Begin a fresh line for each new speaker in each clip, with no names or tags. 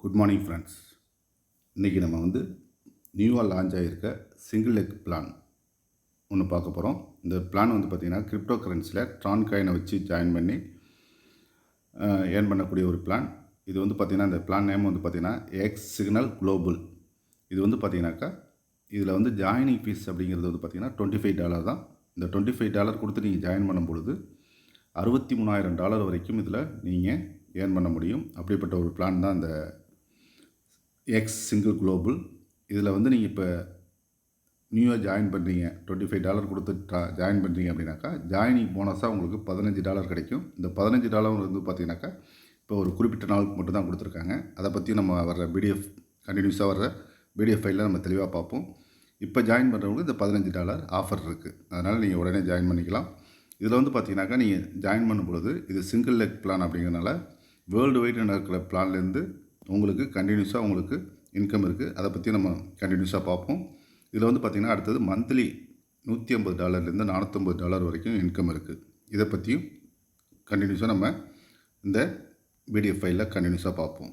Good morning friends. இன்றைக்கி நம்ம நியூவாக லான்ச் ஆகியிருக்க சிங்கிள் லெக் பிளான் ஒன்று பார்க்க போகிறோம். இந்த பிளான் பார்த்திங்கன்னா கிரிப்டோ கரன்சியில் ட்ரான் காயினை வச்சு ஜாயின் பண்ணி ஏர்ன் பண்ணக்கூடிய ஒரு பிளான். இது பார்த்திங்கன்னா இந்த பிளான் நேம் பார்த்திங்கன்னா எக்ஸ் சிக்னல் குளோபல். இது பார்த்திங்கனாக்கா இதில் ஜாயினிங் ஃபீஸ் அப்படிங்கிறது பார்த்திங்கன்னா $25 தான். இந்த $25 கொடுத்து நீங்கள் ஜாயின் பண்ணும் பொழுது $63,000 வரைக்கும் இதில் நீங்கள் ஏர்ன் பண்ண முடியும். அப்படிப்பட்ட ஒரு பிளான் தான் இந்த எக்ஸ் சிங்கிள் குளோபல். இதில் நீங்கள் இப்போ நியூவாக ஜாயின் பண்ணுறீங்க, $25 கொடுத்து ஜாயின் பண்ணுறீங்க அப்படின்னாக்கா ஜாயினிங் போனஸாக உங்களுக்கு $15 கிடைக்கும். இந்த $15 பார்த்தீங்கன்னாக்கா இப்போ ஒரு குறிப்பிட்ட நாளுக்கு மட்டும் தான் கொடுத்துருக்காங்க. அதை பற்றி நம்ம வர்ற பிடிஎஃப் கண்டினியூஸாக வர்ற பிடிஎஃப் ஃபைலில் நம்ம தெளிவாக பார்ப்போம். இப்போ ஜாயின் பண்ணுறவங்களுக்கு இந்த $15 ஆஃபர் இருக்குது. அதனால் நீங்கள் உடனே ஜாயின் பண்ணிக்கலாம். இதில் பார்த்தீங்கன்னாக்கா நீங்கள் ஜாயின் பண்ணும் பொழுது இது சிங்கிள் லெக் பிளான் அப்படிங்கிறனால வேர்ல்டு வைடு நடக்கிற பிளான்லேருந்து உங்களுக்கு கண்டினியூஸாக உங்களுக்கு இன்கம் இருக்குது. அதை பற்றி நம்ம கண்டினியூஸாக பார்ப்போம். இதில் பார்த்திங்கன்னா அடுத்தது மந்த்லி $150லேருந்து $450 வரைக்கும் இன்கம் இருக்குது. இதை பற்றியும் கண்டினியூஸாக நம்ம இந்த பிடிஎஃப் ஃபைலில் கண்டினியூஸாக பார்ப்போம்.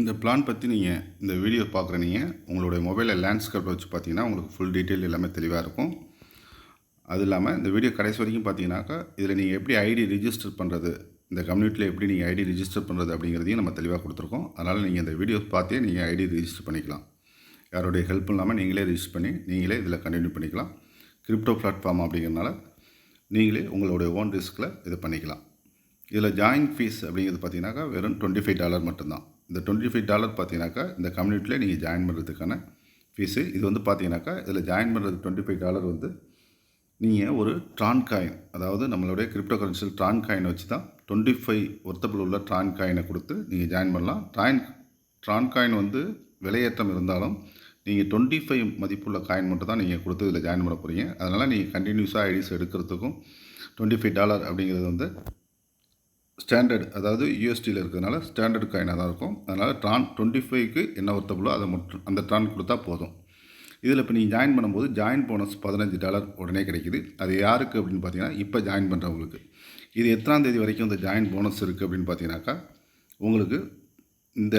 இந்த பிளான் பற்றி நீங்கள் இந்த வீடியோ பார்க்குற நீங்கள் உங்களுடைய மொபைலில் லேண்ட்ஸ்கேப் வச்சு பார்த்தீங்கன்னா உங்களுக்கு ஃபுல் டீட்டெயில் எல்லாமே தெளிவாக இருக்கும். அது இல்லாமல் இந்த வீடியோ கடைசி வரைக்கும் பார்த்தீங்கன்னாக்கா இதில் நீங்கள் எப்படி ஐடி ரிஜிஸ்டர் பண்ணுறது, இந்த கம்யூனிட்டியில் எப்படி நீங்கள் ஐடி ரிஜிஸ்டர் பண்ணுறது அப்படிங்கிறதையும் நம்ம தெளிவாக கொடுத்துருக்கோம். அதனால் நீங்கள் இந்த வீடியோ பார்த்தே நீங்கள் ஐடி ரிஜிஸ்டர் பண்ணிக்கலாம். யாருடைய ஹெல்ப் இல்லாமல் நீங்களே ரிஜிஸ்டர் பண்ணி நீங்களே இதில் கண்டினியூ பண்ணிக்கலாம். கிரிப்டோ பிளாட்ஃபார்ம் அப்படிங்கிறனால நீங்களே உங்களுடைய ஓன் ரிஸ்கில் இது பண்ணிக்கலாம். இதில் ஜாயின் ஃபீஸ் அப்படிங்கிறது பார்த்தீங்கன்னாக்கா வெறும் $25 மட்டும்தான். இந்த $25 பார்த்தீங்கன்னாக்கா இந்த கம்யூனிட்டியில் நீங்கள் ஜாயின் பண்ணுறதுக்கான ஃபீஸு. இது பார்த்தீங்கன்னாக்கா இதில் ஜாயின் பண்ணுறது $25 நீங்கள் ஒரு ட்ரான் காயின், அதாவது நம்மளுடைய கிரிப்டோ கரன்சியில் ட்ரான் காயினை வச்சு தான் 25 ஒர்த்தபிள் உள்ள ட்ரான் காயினை கொடுத்து நீங்கள் ஜாயின் பண்ணலாம். ட்ரான் காயின் விலையேற்றம் இருந்தாலும் நீங்கள் 25 மதிப்புள்ள காயின் மட்டும் தான் நீங்கள் கொடுத்து இதில் ஜாயின் பண்ண போகிறீங்க. அதனால் நீங்கள் கண்டினியூஸாக ஐடிஸ் எடுக்கிறதுக்கும் $25 அப்படிங்கிறது ஸ்டாண்டர்ட், அதாவது யூஎஸ்டியில் இருக்கிறதுனால ஸ்டாண்டர்ட் காயினாக தான் இருக்கும். அதனால் ட்ரான் 25க்கு என்ன ஒர்த்தபிளோ அதை மட்டும் அந்த ட்ரான் கொடுத்தா போதும். இதில் இப்போ நீங்கள் ஜாயின் பண்ணும்போது ஜாயின் போனஸ் $15 உடனே கிடைக்கிது. அது யாருக்கு அப்படின்னு பார்த்தீங்கன்னா இப்போ ஜாயின் பண்ணுறவங்களுக்கு. இது எத்தனாம் தேதி வரைக்கும் இந்த ஜாயின் போனஸ் இருக்குது அப்படின்னு பார்த்தீங்கன்னாக்கா உங்களுக்கு இந்த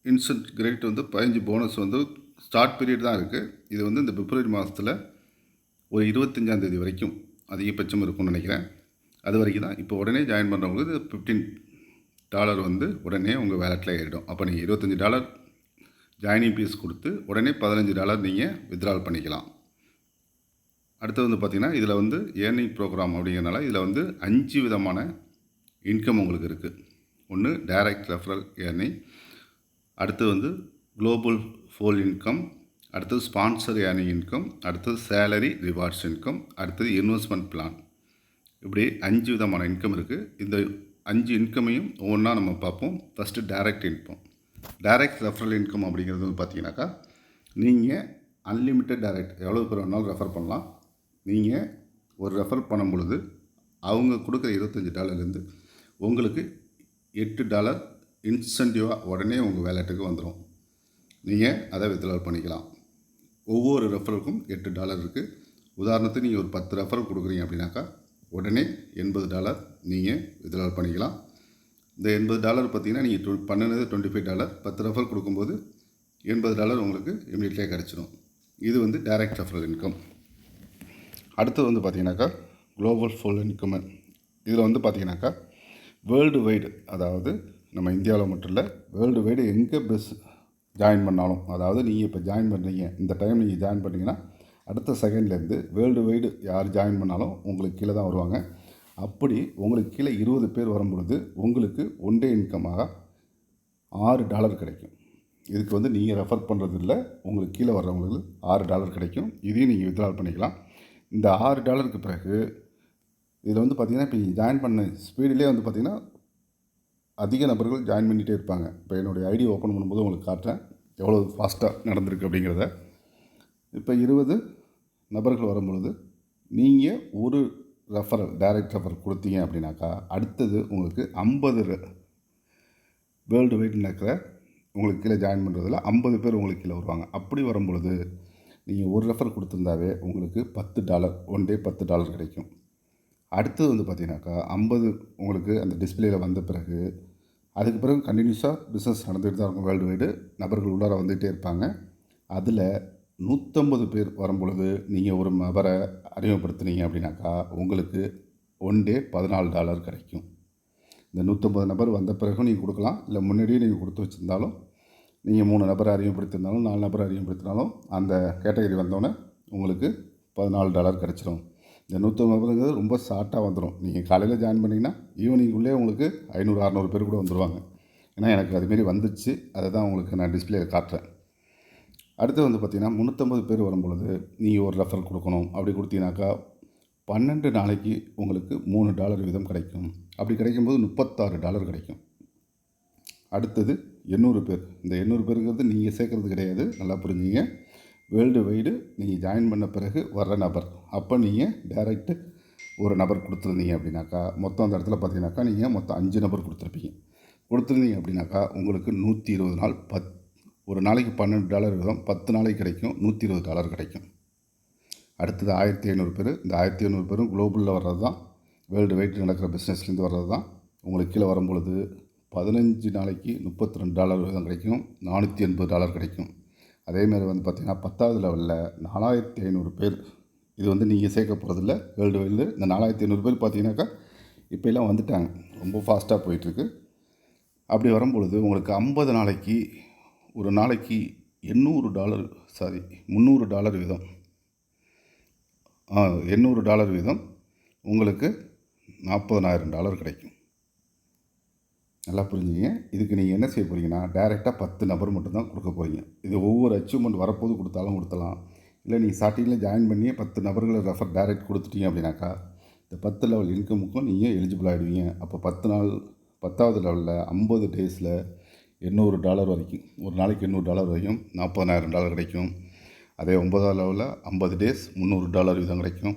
instant credit 15 bonus start period தான் இருக்குது. இது இந்த பிப்ரவரி மாதத்தில் ஒரு 25ஆம் தேதி வரைக்கும் அதிகபட்சம் இருக்கும்னு நினைக்கிறேன். அது வரைக்கும் தான். இப்போ உடனே ஜாயின் பண்ணுறவங்களுக்கு $15 உடனே உங்கள் வேலெட்டில் ஏறிடும். அப்போ நீங்கள் $25 ஜாயினிங் ஃபீஸ் கொடுத்து உடனே $15 நீங்கள் வித்ட்ரால் பண்ணிக்கலாம். அடுத்தது பார்த்திங்கன்னா இதில் ஏர்னிங் ப்ரோக்ராம் அப்படிங்கிறனால இதில் 5 விதமான இன்கம் உங்களுக்கு இருக்குது. ஒன்று டைரக்ட் ரெஃபரல் ஏர்னிங், அடுத்து குளோபல் ஃபோல் இன்கம், அடுத்தது ஸ்பான்சர் ஏர்னிங் இன்கம், அடுத்தது சேலரி ரிவார்ட்ஸ் இன்கம், அடுத்தது இன்வெஸ்ட்மெண்ட் பிளான். இப்படி 5 விதமான இன்கம் இருக்குது. இந்த 5 இன்கமையும் ஒவ்வொன்றா நம்ம பார்ப்போம். First direct income. Direct referral income அப்படிங்கிறது பார்த்தீங்கன்னாக்கா நீங்கள் அன்லிமிட்டட் டைரக்ட் எவ்வளோ பேர் வேணாலும் ரெஃபர் பண்ணலாம். நீங்கள் ஒரு ரெஃபர் பண்ணும் பொழுது அவங்க கொடுக்குற $25லேருந்து உங்களுக்கு $8 இன்சென்டிவாக உடனே உங்கள் வேலெட்டுக்கு வந்துடும். நீங்கள் அதை வித்ட்ரால் பண்ணிக்கலாம். ஒவ்வொரு ரெஃபருக்கும் $8 இருக்குது. உதாரணத்துக்கு நீங்கள் ஒரு 10 ரெஃபர் கொடுக்குறீங்க அப்படின்னாக்கா உடனே $80 நீங்கள் வித்ட்ரால் பண்ணிக்கலாம். இந்த $80 பார்த்தீங்கன்னா நீங்கள் பண்ணினது $25, 10 ரெஃபர் கொடுக்கும்போது $80 உங்களுக்கு இமீடியட்லியாக கிடச்சிடும். இது டைரக்ட் ரெஃபரல் இன்கம். அடுத்தது பார்த்தீங்கன்னாக்கா குளோபல் ஃபுல் இன்கம். இதில் பார்த்தீங்கன்னாக்கா வேர்ல்டு வைடு, அதாவது நம்ம இந்தியாவில் மட்டும் இல்லை, வேர்ல்டு வைடு எங்கே ஜாயின் பண்ணாலும், அதாவது நீங்கள் இப்போ ஜாயின் பண்ணுறீங்க, இந்த டைம் நீங்கள் ஜாயின் பண்ணிங்கன்னா அடுத்த செகண்ட்லேருந்து வேர்ல்டு வைடு யார் ஜாயின் பண்ணாலும் உங்களுக்கு கீழே தான் வருவாங்க. அப்படி உங்களுக்கு கீழே 20 பேர் வரும்பொழுது உங்களுக்கு ஒன் டே இன்கமாக $6 கிடைக்கும். இதுக்கு நீங்கள் ரெஃபர் பண்ணுறது இல்லை, உங்களுக்கு கீழே வர்றவங்களுக்கு $6 கிடைக்கும். இதையும் நீங்கள் வித்ட்ரால் பண்ணிக்கலாம். இந்த $6க்கு பிறகு இதில் பார்த்திங்கன்னா இப்போ நீங்கள் ஜாயின் பண்ண ஸ்பீடிலே பார்த்திங்கன்னா அதிக நபர்கள் ஜாயின் பண்ணிகிட்டே இருப்பாங்க. இப்போ என்னுடைய ஐடி ஓப்பன் பண்ணும்போது உங்களுக்கு காட்டுறேன் எவ்வளோ ஃபாஸ்ட்டாக நடந்திருக்கு அப்படிங்கிறத. இப்போ 20 நபர்கள் வரும்பொழுது நீங்கள் ஒரு ரெஃபரல் டைரக்ட் ரெஃபர் கொடுத்தீங்க அப்படின்னாக்கா அடுத்தது உங்களுக்கு 50 வேர்ல்டு வைடு இருக்கிற உங்களுக்கு கீழே ஜாயின் பண்ணுறதுல 50 பேர் உங்களுக்கு கீழே வருவாங்க. அப்படி வரும்பொழுது நீங்கள் ஒரு ரெஃபர் கொடுத்துருந்தாவே உங்களுக்கு $10 ஒன் டே $10 கிடைக்கும். அடுத்தது பார்த்தீங்கன்னாக்கா 50 உங்களுக்கு அந்த டிஸ்பிளேயில் வந்த பிறகு அதுக்கு பிறகு கண்டினியூஸாக பிஸ்னஸ் நடந்துகிட்டு தான் இருக்கும். வேர்ல்டு வைடு நபர்கள் உள்ளார வந்துகிட்டே இருப்பாங்க. அதில் 150 பேர் வரும்பொழுது நீங்கள் ஒரு நபரை அறிமுகப்படுத்துனீங்க அப்படின்னாக்கா உங்களுக்கு ஒன் டே $14 கிடைக்கும். இந்த 150 நபர் வந்த பிறகும் நீங்கள் கொடுக்கலாம், இல்லை முன்னாடியே நீங்கள் கொடுத்து வச்சுருந்தாலும், நீங்கள் 3 நபரை அறிமுகப்படுத்தியிருந்தாலும் 4 நபரை அறிமுகப்படுத்தினாலும் அந்த கேட்டகரி வந்தோடனே உங்களுக்கு $14 கிடச்சிரும். இந்த 150 நபருங்கிறது ரொம்ப ஷார்ட்டாக வந்துடும். நீங்கள் காலையில் ஜாயின் பண்ணிங்கன்னா ஈவினிங்குள்ளே உங்களுக்கு 500-600 பேர் கூட வந்துடுவாங்க. ஏன்னா எனக்கு அதுமாரி வந்துச்சு, அதை தான் உங்களுக்கு நான் டிஸ்பிளேயில் காட்டுறேன். அடுத்து வந்து பார்த்திங்கன்னா 350 பேர் வரும்பொழுது நீங்கள் ஒரு ரெஃபரல் கொடுக்கணும். அப்படி கொடுத்தீங்கன்னாக்கா 12 நாளைக்கு உங்களுக்கு $3 வீதம் கிடைக்கும். அப்படி கிடைக்கும்போது $36 கிடைக்கும். அடுத்தது 800 பேர். இந்த 800 பேருங்கிறது நீங்கள் சேர்க்குறது கிடையாது, நல்லா புரிஞ்சுங்க. வேர்ல்டு வைடு நீங்கள் ஜாயின் பண்ண பிறகு வர்ற நபர். அப்போ நீங்கள் டைரெக்டு ஒரு நபர் கொடுத்துருந்தீங்க அப்படின்னாக்கா மொத்தம் அந்த இடத்துல பார்த்தீங்கன்னாக்கா நீங்கள் மொத்தம் 5 நபர் கொடுத்துருந்தீங்க அப்படின்னாக்கா உங்களுக்கு 120 நாள் ஒரு நாளைக்கு $12 வீதம் 10 நாளைக்கு கிடைக்கும், $120 கிடைக்கும். அடுத்தது 1500 பேர். இந்த 1500 பேரும் குளோபலில் வர்றது தான், வேர்ல்டு வைடு நடக்கிற பிஸ்னஸ்லேருந்து வர்றது தான். உங்களுக்கு கீழே வரும்பொழுது 15 நாளைக்கு $32 வீதம் கிடைக்கும், $480 கிடைக்கும். அதேமாதிரி வந்து பார்த்திங்கன்னா 10வது லெவலில் 4500 பேர். இது வந்து நீங்கள் சேர்க்க போகிறதில்ல, வேர்ல்டு வைடு. இந்த 4500 பேர் பார்த்தீங்கன்னாக்கா இப்போ எல்லாம் வந்துட்டாங்க, ரொம்ப ஃபாஸ்ட்டாக போயிட்டுருக்கு. அப்படி வரும்பொழுது உங்களுக்கு 50 நாளைக்கு ஒரு நாளைக்கு $300 வீதம் $800 வீதம் உங்களுக்கு $40,000 கிடைக்கும். நல்லா புரிஞ்சுங்க. இதுக்கு நீங்கள் என்ன செய்ய போகிறீங்கன்னா டைரெக்டாக 10 நபர் மட்டும்தான் கொடுக்க போகிறீங்க. இது ஒவ்வொரு அச்சீவ்மெண்ட் வரப்போது கொடுத்தாலும் கொடுத்தலாம், இல்லை நீங்கள் ஸ்டார்டிங்கில் ஜாயின் பண்ணியே 10 நபர்களை ரெஃபர் டைரெக்ட் கொடுத்துட்டீங்க அப்படின்னாக்கா இந்த 10 லெவல் இன்கமுக்கும் நீங்கள் எலிஜிபிள் ஆகிடுவீங்க. அப்போ 10வது லெவலில் 50 டேஸில் $800 வரைக்கும், ஒரு நாளைக்கு $800 வரைக்கும் $40,000 கிடைக்கும். அதே 9வது லெவலில் 50 டேஸ் $300 வீதம் கிடைக்கும்.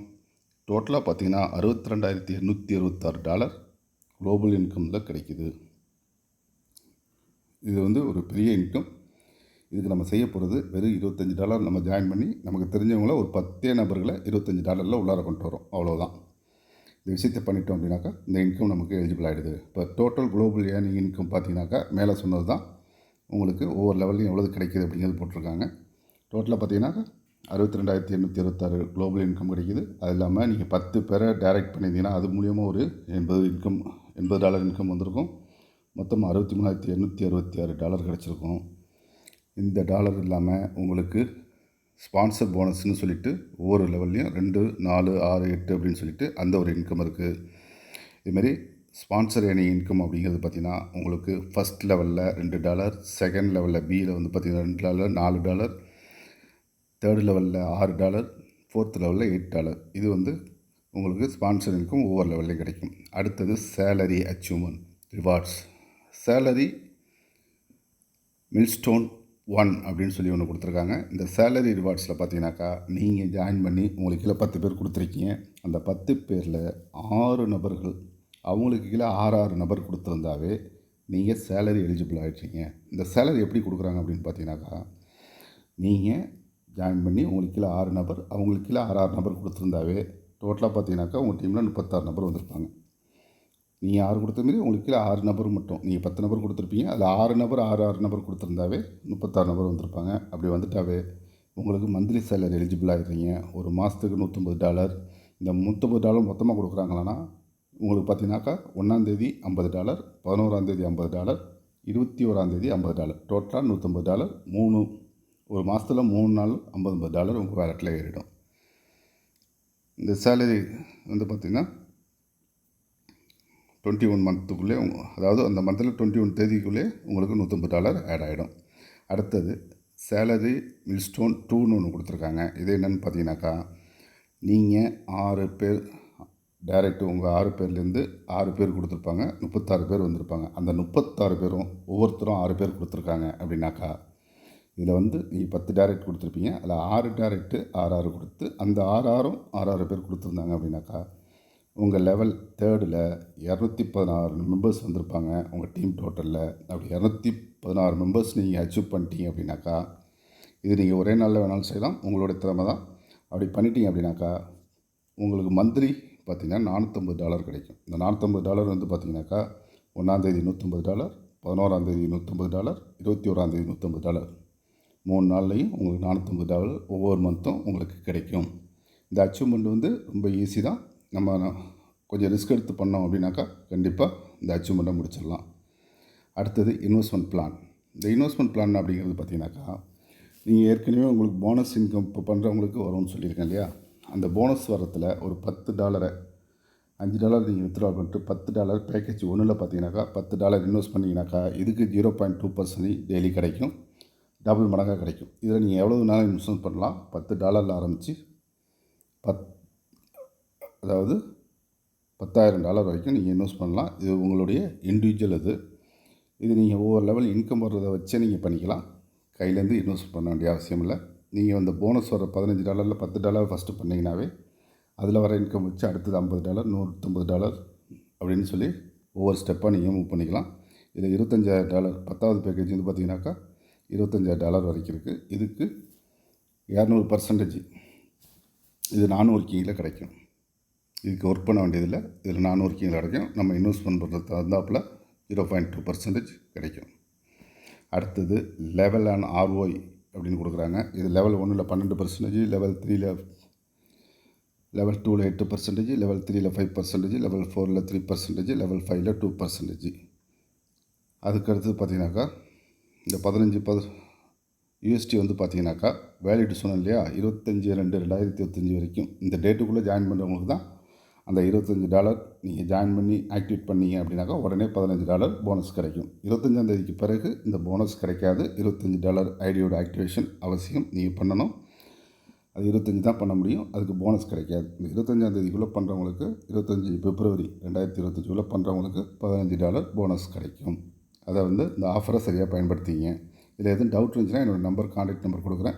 டோட்டலாக பார்த்தீங்கன்னா $62,866 குளோபல் இன்கமில் கிடைக்குது. இது வந்து ஒரு பெரிய இன்கம். இதுக்கு நம்ம செய்ய போகிறது வெறும் $25 நம்ம ஜாயின் பண்ணி நமக்கு தெரிஞ்சவங்கள ஒரு 10 நபர்களை $25 உள்ளார கொண்டு வரோம், அவ்வளோதான். இந்த விஷயத்தை பண்ணிட்டோம் அப்படின்னாக்கா இந்த இன்கம் நமக்கு எலிஜிபிள் ஆகிடுது. இப்போ டோட்டல் குளோபல் ஏர்னிங் இன்கம் பார்த்தீங்கன்னாக்கா மேலே சொன்னது தான் உங்களுக்கு ஒவ்வொரு லெவல்லையும் எவ்வளோ கிடைக்கிது அப்படிங்கிறது போட்டிருக்காங்க. டோட்டலாக பார்த்தீங்கன்னாக்கா 62,866 குளோபல் இன்கம் கிடைக்கிது. அது இல்லாமல் நீங்கள் 10 பேரை டைரெக்ட் பண்ணியிருந்தீங்கன்னா அது மூலியமாக ஒரு $80 இன்கம் வந்திருக்கும். மொத்தம் $63,866 கிடச்சிருக்கும். இந்த டாலர் இல்லாமல் உங்களுக்கு ஸ்பான்சர் போனஸ்ன்னு சொல்லிட்டு ஒவ்வொரு லெவல்லையும் 2, 4, 6, 8 அப்படின்னு சொல்லிட்டு அந்த ஒரு இன்கம் இருக்குது. இதுமாரி ஸ்பான்சர் ஏர்னிங் இன்கம் அப்படிங்கிறது பார்த்திங்கன்னா உங்களுக்கு ஃபஸ்ட் லெவலில் $2, செகண்ட் லெவலில் பியில் வந்து பார்த்திங்கன்னா $2, $4, தேர்ட் லெவலில் $6, ஃபோர்த் லெவலில் $8. இது வந்து உங்களுக்கு ஸ்பான்சர் இன்கம் ஒவ்வொரு லெவல்லையும் கிடைக்கும். அடுத்தது salary achievement rewards. Salary milestone 1 அப்படின்னு சொல்லி ஒன்று கொடுத்துருக்காங்க. இந்த சேலரி ரிவார்ட்ஸில் பார்த்தீங்கன்னாக்கா நீங்கள் ஜாயின் பண்ணி உங்களுக்கு கீழே 10 பேர் கொடுத்துருக்கீங்க. அந்த 10 பேரில் 6 நபர்கள், அவங்களுக்கு கீழே 6 நபர் கொடுத்துருந்தாவே நீங்கள் சேலரி எலிஜிபிள் ஆகிடுறீங்க. இந்த சேலரி எப்படி கொடுக்குறாங்க அப்படின்னு பார்த்தீங்கன்னாக்கா நீங்கள் ஜாயின் பண்ணி உங்களுக்கு கீழே 6 நபர், அவங்களுக்கு கீழே 6 நபர் கொடுத்துருந்தாவே டோட்டலாக பார்த்தீங்கன்னாக்கா உங்கள் டீமில் 36 நபர் வந்திருப்பாங்க. நீங்கள் 6 கொடுத்த மாரி உங்களுக்கு கீழே 6 நபர் மட்டும், நீங்கள் 10 நபர் கொடுத்துருப்பீங்க, அதில் 6 நபர் 6 நபர் கொடுத்துருந்தாவே 36 நபர் வந்திருப்பாங்க. அப்படி வந்துட்டாவே உங்களுக்கு மந்த்லி சேலரி எலிஜிபிள் ஆகிடுறீங்க. ஒரு மாதத்துக்கு $150. இந்த $150 மொத்தமாக கொடுக்குறாங்களான்னா உங்களுக்கு பார்த்தீங்கன்னாக்கா 1ஆந்தேதி $50, 11ஆந்தேதி $50, 21ஆந்தேதி $50, டோட்டலாக $150. ஒரு மாதத்தில் 3 நாள் $50 உங்கள் வேலட்டில் ஏறிடும். இந்த சேலரி வந்து பார்த்திங்கன்னா 21 மந்த்துக்குள்ளே, அதாவது அந்த மந்தில் 21 தேதிக்குள்ளே உங்களுக்கு $150 ஆட் ஆகிடும். அடுத்தது சேலரி மில்ஸ்டோன் 2ன்னு ஒன்று கொடுத்துருக்காங்க. இது என்னென்னு பார்த்தீங்கன்னாக்கா நீங்கள் 6 பேர் டைரெக்டு, உங்கள் 6 பேர்லேருந்து 6 பேர் கொடுத்துருப்பாங்க, 36 பேர் வந்திருப்பாங்க. அந்த 36 பேரும் ஒவ்வொருத்தரும் 6 பேர் கொடுத்துருக்காங்க அப்படின்னாக்கா இதில் வந்து நீங்கள் 10 டைரெக்ட் கொடுத்துருப்பீங்க, அதில் 6 டைரெக்டு 6 கொடுத்து அந்த 6 பேர் கொடுத்துருந்தாங்க அப்படின்னாக்கா உங்கள் லெவல் 3ல் 216 மெம்பர்ஸ் வந்திருப்பாங்க உங்கள் டீம் டோட்டலில். அப்படி 216 மெம்பர்ஸ் நீங்கள் அச்சீவ் பண்ணிட்டீங்க அப்படின்னாக்கா இது நீங்கள் ஒரே நாளில் வேணாலும் செய்யலாம், உங்களோட திறமை தான். அப்படி பண்ணிட்டீங்க அப்படின்னாக்கா உங்களுக்கு மந்த்லி பார்த்திங்கன்னா $450 கிடைக்கும். இந்த $450 வந்து பார்த்திங்கனாக்கா 1ஆந்தேதி $150, 11ஆந்தேதி $150, 21ஆந்தேதி $150. 3 நாள்லையும் உங்களுக்கு $450 ஒவ்வொரு மந்த்தும் உங்களுக்கு கிடைக்கும். இந்த அச்சீவ்மெண்ட் வந்து ரொம்ப ஈஸி தான். நம்ம கொஞ்சம் ரிஸ்க் எடுத்து பண்ணோம் அப்படின்னாக்கா கண்டிப்பாக இந்த அச்சீவ்மெண்ட்டை முடிச்சிடலாம். அடுத்தது இன்வெஸ்ட்மெண்ட் பிளான். இந்த இன்வெஸ்ட்மெண்ட் பிளான் அப்படிங்கிறது பார்த்தீங்கன்னாக்கா, நீங்கள் ஏற்கனவே உங்களுக்கு போனஸ் இன்கம் இப்போ பண்ணுறவங்களுக்கு வரும்னு சொல்லியிருக்கேன் இல்லையா? அந்த போனஸ் வரத்தில் ஒரு $10 $5 நீங்கள் வித்ட்ரா பண்ணிட்டு $10 பேக்கேஜ் ஒன்றில் பார்த்தீங்கன்னாக்கா $10 இன்வெஸ்ட் பண்ணிங்கனாக்கா இதுக்கு 0.2% டெய்லி கிடைக்கும். டபுள் மடங்காக கிடைக்கும். இதில் நீங்கள் எவ்வளோ நாளும் இன்வெஸ்ட்மெண்ட் பண்ணலாம். $10 ஆரம்பித்து அதாவது $10,000 வரைக்கும் நீங்கள் இன்வெஸ்ட் பண்ணலாம். இது உங்களுடைய இண்டிவிஜுவல். இது நீங்கள் ஒவ்வொரு லெவல் இன்கம் வர்றதை வச்சே நீங்கள் பண்ணிக்கலாம். கையிலேருந்து இன்வெஸ்ட் பண்ண வேண்டிய அவசியம் இல்லை. நீங்கள் அந்த போனஸ் வர $15 $10 ஃபஸ்ட்டு பண்ணிங்கனாவே அதில் வர இன்கம் வச்சு அடுத்தது $50 $150 அப்படின்னு சொல்லி ஒவ்வொரு ஸ்டெப்பாக நீங்கள் மூவ் பண்ணிக்கலாம். இதில் $25,000 10வது பேக்கேஜ் வந்து பார்த்தீங்கன்னாக்கா $25,000 வரைக்கும் இருக்குது. இதுக்கு 200% இது நான் ஒர்க்கிங்கில் கிடைக்கும். இதுக்கு ஒர்க் பண்ண வேண்டியதில்லை. இதில் நான் ஒர்க்கிங்கில் கிடைக்கும். நம்ம இன்வெஸ்ட்மெண்ட் பண்ணுறது தகுந்தாப்பில் 0.2% கிடைக்கும். அடுத்தது லெவல் அண்ட் ROI அப்படின்னு கொடுக்குறாங்க. இது லெவல் 1ல் 12%, லெவல் 3ல் லெவல் 2ல் 8%, லெவல் 3ல் 5%, லெவல் 4ல் 3%, லெவல் 5ல் 2%. அதுக்கடுத்து பார்த்தீங்கன்னாக்கா இந்த 15 USD வந்து பார்த்தீங்கன்னாக்கா வேலிட் சொன்னோம் இல்லையா, 25/2/2025 வரைக்கும் இந்த டேட்டுக்குள்ளே ஜாயின் பண்ணுறவங்களுக்கு தான் அந்த $25 நீங்கள் ஜாயின் பண்ணி ஆக்டிவேட் பண்ணீங்க அப்படின்னாக்கா உடனே $15 போனஸ் கிடைக்கும். 25ஆந்தேதிக்கு பிறகு இந்த போனஸ் கிடைக்காது. $25 ஐடியோட ஆக்டிவேஷன் அவசியம் நீங்கள் பண்ணணும். அது 25 தான் பண்ண முடியும். அதுக்கு போனஸ் கிடைக்காது. இந்த 25ஆந்தேதிக்குள்ளே பண்ணுறவங்களுக்கு 25 பிப்ரவரி 2025 பண்ணுறவங்களுக்கு $15 போனஸ் கிடைக்கும். அதை வந்து இந்த ஆஃபரை சரியாக பயன்படுத்திங்க. இதில் எதுவும் டவுட் இருந்துச்சுன்னா என்னோடய நம்பர் கான்டாக்ட் நம்பர் கொடுக்குறேன்.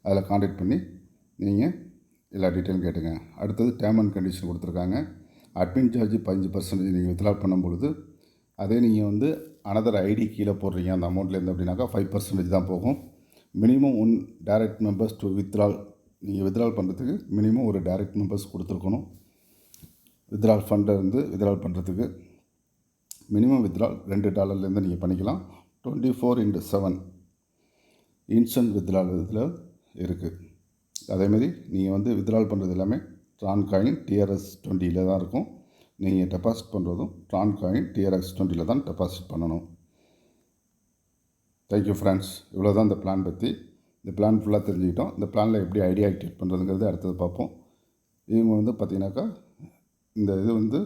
அதில் கான்டாக்ட் பண்ணி நீங்கள் எல்லா டீட்டெயிலும் கேட்டுங்க. அடுத்தது டேர்ம் அண்ட் கண்டிஷன் கொடுத்துருக்காங்க. அட்மின் சார்ஜ் 15% நீங்கள் வித்ட்ரா பண்ணும்பொழுது, அதே நீங்கள் வந்து அனதர் ஐடி கீழே போடுறீங்க அந்த அமௌண்ட்லேருந்து அப்படின்னாக்கா 5% தான் போகும். Minimum 1 direct members to withdrawal. நீங்கள் வித்ட்ரால் பண்ணுறதுக்கு மினிமம் ஒரு டைரக்ட் மெம்பர்ஸ் கொடுத்துருக்கணும். வித்ட்ரால் ஃபண்டை வந்து வித்ட்ரால் பண்ணுறதுக்கு மினிமம் வித்ட்ரால் $2 நீங்கள் பண்ணிக்கலாம். 24/7 இன்ஸ்டன்ட் வித்ட்ரால் இதில் இருக்குது. அதேமாரி நீங்கள் வந்து வித்ட்ரால் பண்ணுறது எல்லாமே ட்ரான் காயின் TRS20 தான் இருக்கும். நீங்கள் டெபாசிட் பண்ணுறதும் ட்ரான் காயின் TRS20 தான் டெபாசிட் பண்ணணும். Thank you friends. இவ்வளோ தான் இந்த பிளான் பற்றி. இந்த பிளான் ஃபுல்லாக தெரிஞ்சுக்கிட்டோம். இந்த பிளானில் எப்படி ஐடியா ஆக்டிவேட் பண்ணுறதுங்கிறது அடுத்தது பார்ப்போம். இவங்க வந்து பார்த்திங்கனாக்கா இந்த இது வந்து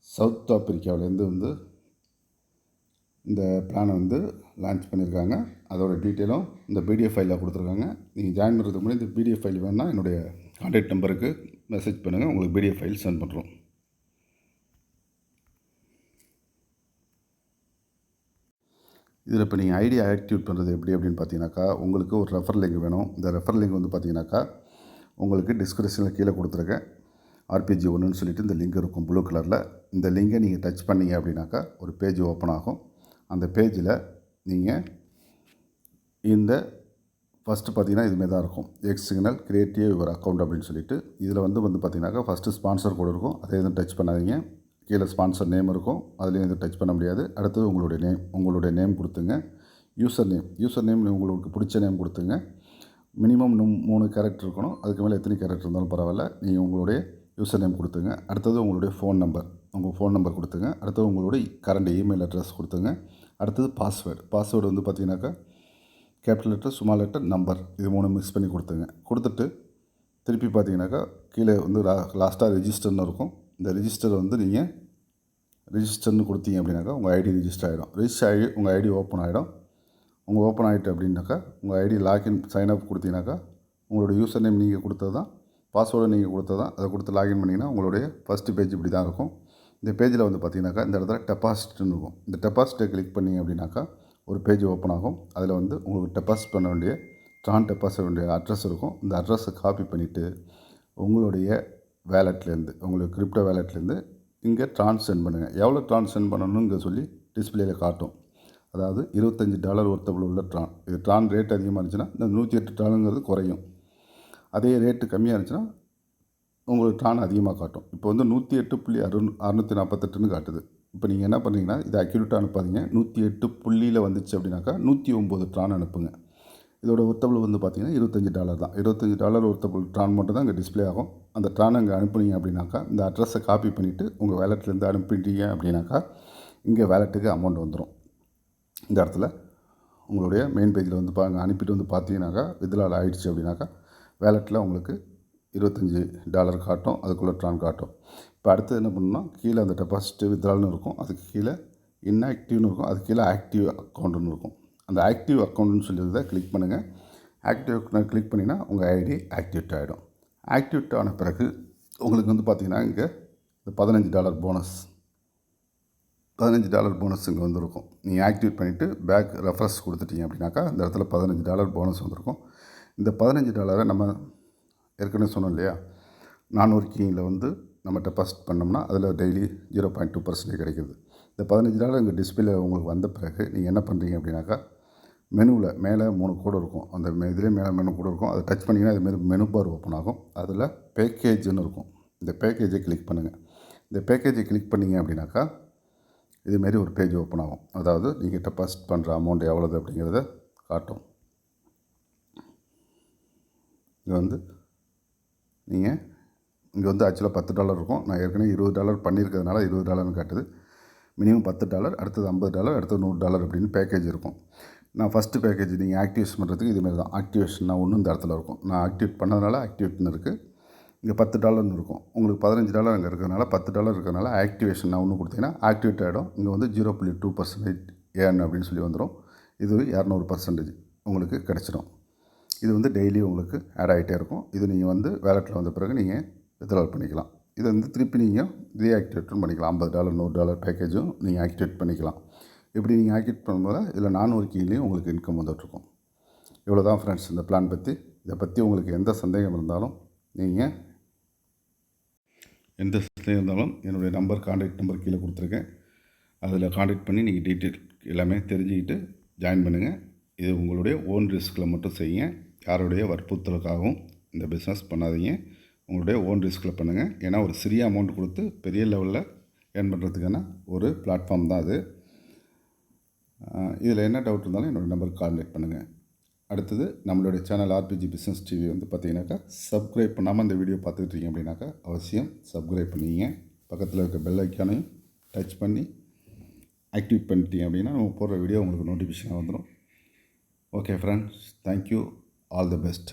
சவுத் ஆப்பிரிக்காவிலேருந்து வந்து இந்த பிளானை வந்து லான்ச் பண்ணியிருக்காங்க. அதோட டீட்டெயிலும் இந்த PDF ஃபைலில் கொடுத்துருக்காங்க. நீங்கள் ஜாயின் பண்ணுறதுக்கு முன்னாடி இந்த PDF ஃபைல் வேணுன்னா என்னுடைய கான்டாக்ட் நம்பருக்கு மெசேஜ் பண்ணுங்கள். உங்களுக்கு PDF ஃபைல் சென்ட் பண்ணுறோம். இதில் இப்போ நீங்கள் ஐடியா ஆக்டிவேட் பண்ணுறது எப்படி அப்படின்னு பார்த்தீங்கன்னாக்கா, உங்களுக்கு ஒரு ரெஃபர் லிங்க் வேணும். இந்த ரெஃபர் லிங்க் வந்து பார்த்தீங்கன்னாக்கா உங்களுக்கு டிஸ்கிரிப்ஷனில் கீழே கொடுத்துருக்கேன். RPG 1ன்னு சொல்லிட்டு இந்த லிங்க் இருக்கும் ப்ளூ கலரில். இந்த லிங்கை நீங்கள் டச் பண்ணிங்க அப்படின்னாக்கா ஒரு பேஜ் ஓப்பன் ஆகும். அந்த பேஜில் நீங்கள் இந்த ஃபஸ்ட்டு பார்த்தீங்கன்னா இதுமாரி தான் இருக்கும். சிக்னல் கிரியேட்டிவ் யுவர் அக்கௌண்ட் அப்படின்னு சொல்லிட்டு இதில் வந்து பார்த்தீங்கன்னாக்கா ஃபஸ்ட்டு ஸ்பான்சர் கோடு இருக்கும். அதை எதுவும் டச் பண்ணாதீங்க. கீழே ஸ்பான்சர் நேம் இருக்கும். அதுலேயும் எதுவும் டச் பண்ண முடியாது. அடுத்தது உங்களுடைய நேம் கொடுத்துங்க. யூசர் நேம் உங்களுக்கு பிடிச்ச நேம் கொடுத்துங்க. மினிமம் 3 கேரக்டர் இருக்கணும். அதுக்கு மேலே எத்தனை கேரக்டர் இருந்தாலும் பரவாயில்ல. நீங்கள் உங்களுடைய யூசர் நேம் கொடுத்துங்க. அடுத்தது உங்களுடைய ஃபோன் நம்பர் கொடுத்துங்க. அடுத்தது உங்களுடைய கரண்ட் இமெயில் அட்ரஸ் கொடுத்துங்க. அடுத்தது பாஸ்வேர்டு வந்து பார்த்தீங்கன்னாக்கா capital letter, small letter, number இது 3 மிக்ஸ் பண்ணி கொடுத்துங்க. கொடுத்துட்டு திருப்பி பார்த்தீங்கன்னாக்கா கீழே வந்து லாஸ்ட்டாக ரெஜிஸ்டர்னு இருக்கும். இந்த ரெஜிஸ்டர் வந்து நீங்கள் ரெஜிஸ்டர்னு கொடுத்தீங்க அப்படின்னாக்கா உங்கள் ஐடி ரெஜிஸ்டர் ஆகிடும். ரெஜிஸ்டர் ஆகி உங்கள் ஐடி ஓப்பன் ஆகிடும். ஓப்பன் ஆகிட்டு அப்படின்னாக்கா உங்கள் ஐடி லாகின் சைன்அப் கொடுத்தீங்கன்னாக்கா உங்களுடைய யூசர் நேம் நீங்கள் கொடுத்தது தான், பாஸ்வேர்டு நீங்கள் கொடுத்தது தான். அதை கொடுத்து லாகின் பண்ணிங்கன்னா உங்களுடைய ஃபஸ்ட்டு பேஜ் இப்படி தான் இருக்கும். இந்த பேஜில் வந்து பார்த்தீங்கன்னாக்கா இந்த இடத்துல டெபாசிட்னு இருக்கும். இந்த டெபாசிட்டை கிளிக் பண்ணிங்க அப்படின்னாக்கா ஒரு பேஜ் ஓப்பன் ஆகும். அதில் வந்து உங்களுக்கு டெபாசிட் பண்ண வேண்டிய ட்ரான் டெபாசிட் வேண்டிய அட்ரஸ் இருக்கும். இந்த அட்ரஸை காப்பி பண்ணிவிட்டு உங்களுடைய வேலெட்லேருந்து, உங்களுக்கு கிரிப்டோ வேலெட்லேருந்து இங்கே ட்ரான் சென்ட் பண்ணுங்கள். எவ்வளோ ட்ரான் சென்ட் பண்ணணுங்க சொல்லி டிஸ்பிளேயில் காட்டும். அதாவது $25 ஒர்த்தபிள் உள்ள ட்ரான். இது ட்ரான் ரேட் அதிகமாக இருந்துச்சுன்னா இந்த $108 குறையும். அதே ரேட்டு கம்மியாக இருந்துச்சுன்னா உங்களுக்கு ட்ரான் அதிகமாக காட்டும். இப்போ வந்து 108.648 காட்டுது. இப்போ நீங்கள் என்ன பண்ணுறீங்கன்னா இது அக்யூரேட்டாக அனுப்பாதீங்க. 108 புள்ளியில் வந்துச்சு அப்படின்னாக்கா 109 ட்ரான் அனுப்புங்க. இதோட ஒர்த்தபிள் வந்து பார்த்தீங்கன்னா $25 தான். $25 ஒர்த்தபிள் ட்ரான் மட்டும் தான் இங்கே டிஸ்ப்ளே ஆகும். அந்த ட்ரான் அங்கே அனுப்புனீங்க அப்படின்னாக்கா இந்த அட்ரஸை காப்பி பண்ணிவிட்டு உங்கள் வேலெட்லேருந்து அனுப்பிட்டீங்க அப்படின்னாக்கா இங்கே வேலெட்டுக்கு அமௌண்ட் வந்துடும். இந்த இடத்துல உங்களுடைய மெயின் பேஜில் வந்து அனுப்பிட்டு வந்து பார்த்தீங்கன்னாக்கா வித்ட்ரால் ஆகிடுச்சு அப்படின்னாக்கா வேலெட்டில் உங்களுக்கு $25 காட்டும். அதுக்குள்ளே ட்ரான் காட்டும். இப்போ அடுத்து என்ன பண்ணணும்னா கீழே அந்த டெபாசிட் வித்ட்ரால்னு இருக்கும். அதுக்கு கீழே இன்ஆக்டிவ்னு இருக்கும். அதுக்கு கீழே ஆக்டிவ் அக்கௌண்ட்டுன்னு இருக்கும். அந்த ஆக்டிவ் அக்கௌண்ட்டுன்னு சொல்லியிருந்ததை கிளிக் பண்ணுங்கள். ஆக்டிவ் அக்கௌண்ட் கிளிக் பண்ணிங்கன்னா உங்கள் ஐடி ஆக்டிவேட் ஆகிடும். ஆக்டிவேட் ஆன பிறகு உங்களுக்கு வந்து பார்த்திங்கன்னா இங்கே இந்த $15 போனஸ் இங்கே வந்துருக்கும். நீங்கள் ஆக்டிவேட் பண்ணிவிட்டு பேக் ரெஃபரன்ஸ் கொடுத்துட்டீங்க அப்படின்னாக்கா இந்த இடத்துல $15 போனஸ் வந்திருக்கும். இந்த $15 நம்ம ஏற்கனவே சொன்னோம் இல்லையா, 400 கீயில் வந்து நம்ம டெபாசிட் பண்ணோம்னா அதில் டெய்லி 0.2% கிடைக்குது. இந்த $15 இங்கே டிஸ்பிளே உங்களுக்கு வந்த பிறகு நீங்கள் என்ன பண்ணுறீங்க அப்படின்னாக்கா மெனுவில் மேலே 3 கோடு இருக்கும். அந்த இதிலே மேலே மெனு கோடு இருக்கும். அதை டச் பண்ணிங்கன்னா இதுமாரி மெனு பார் ஓப்பன் ஆகும். அதில் பேக்கேஜ்னு இருக்கும். இந்த பேக்கேஜை கிளிக் பண்ணுங்கள். இந்த பேக்கேஜை கிளிக் பண்ணிங்க அப்படின்னாக்கா இதுமாரி ஒரு பேஜ் ஓப்பன் ஆகும். அதாவது நீங்கள் டெபாசிட் பண்ணுற அமௌண்ட் எவ்வளோது அப்படிங்கிறத காட்டும். இது வந்து நீங்கள் இங்கே வந்து ஆக்சுவலாக $10 இருக்கும். நான் ஏற்கனவே $20 பண்ணியிருக்கிறதுனால $20 காட்டுது. மினிமம் $10, அடுத்தது $50, அடுத்தது $100 அப்படின்னு பேக்கேஜ் இருக்கும். நான் ஃபஸ்ட்டு பேக்கேஜ் நீங்கள் ஆக்டிவேஷன் பண்ணுறதுக்கு இதுமாரி தான். ஆக்டிவேஷன்னா ஒன்று இந்த இடத்துல இருக்கும். நான் ஆக்டிவேட் பண்ணதுனால ஆக்டிவேட்னு இருக்குது. இங்கே $10 இருக்கும். உங்களுக்கு $15 அங்கே இருக்கிறதுனால $10 இருக்கிறதுனால ஆக்டிவேஷன் நான் ஒன்று கொடுத்தீங்கன்னா ஆக்டிவேட் ஆகிடும். இங்கே வந்து 0.2% ஏர்ன் அப்படின்னு சொல்லி வந்துடும். இது 200% உங்களுக்கு கிடச்சிடும். இது வந்து டெய்லி உங்களுக்கு ஆட் ஆகிட்டே இருக்கும். இது நீங்கள் வந்து வேலெட்டில் வந்த பிறகு நீங்கள் வித்ட்ரால் பண்ணிக்கலாம். இதை வந்து திருப்பி நீங்கள் ரீஆக்டிவேட்டும் பண்ணிக்கலாம். $50, $100 பேக்கேஜும் நீங்கள் ஆக்டிவேட் பண்ணிக்கலாம். இப்படி நீங்கள் ஆக்டிவேட் பண்ணும்போது இதில் 400 கீழேயும் உங்களுக்கு இன்கம் வந்துட்டுருக்கும். இவ்வளோ தான் ஃப்ரெண்ட்ஸ் இந்த பிளான் பற்றி. இதை பற்றி உங்களுக்கு எந்த சந்தேகம் இருந்தாலும் என்னுடைய கான்டாக்ட் நம்பர் கீழே கொடுத்துருக்கேன். அதில் கான்டாக்ட் பண்ணி நீங்கள் டீட்டெயில் எல்லாமே தெரிஞ்சுக்கிட்டு ஜாயின் பண்ணுங்கள். இது உங்களுடைய ஓன் ரிஸ்கில் மட்டும் செய்யுங்க. யாருடைய வற்புறுத்தலுக்காகவும் இந்த பிஸ்னஸ் பண்ணாதீங்க. உங்களுடைய ஓன் ரிஸ்கில் பண்ணுங்கள். ஏன்னா ஒரு சிறிய அமௌண்ட் கொடுத்து பெரிய லெவலில் ஏர்ன் பண்ணுறதுக்கான ஒரு பிளாட்ஃபார்ம் தான் அது. இதில் என்ன டவுட் இருந்தாலும் என்னோடய நம்பருக்கு கான்டாக்ட் பண்ணுங்கள். அடுத்தது நம்மளுடைய சேனல் ஆர்பிஜி பிஸ்னஸ் டிவி வந்து பார்த்தீங்கன்னாக்கா சப்ஸ்கிரைப் பண்ணாமல் இந்த வீடியோ பார்த்துக்கிட்டீங்க அப்படின்னாக்கா அவசியம் சப்ஸ்கிரைப் பண்ணிங்க. பக்கத்தில் இருக்க பெல் ஐக்கானையும் டச் பண்ணி ஆக்டிவேட் பண்ணிட்டீங்க அப்படின்னா நம்ம போடுற வீடியோ உங்களுக்கு நோட்டிஃபிகேஷனாக வந்துடும். Okay friends, thank you. All the best.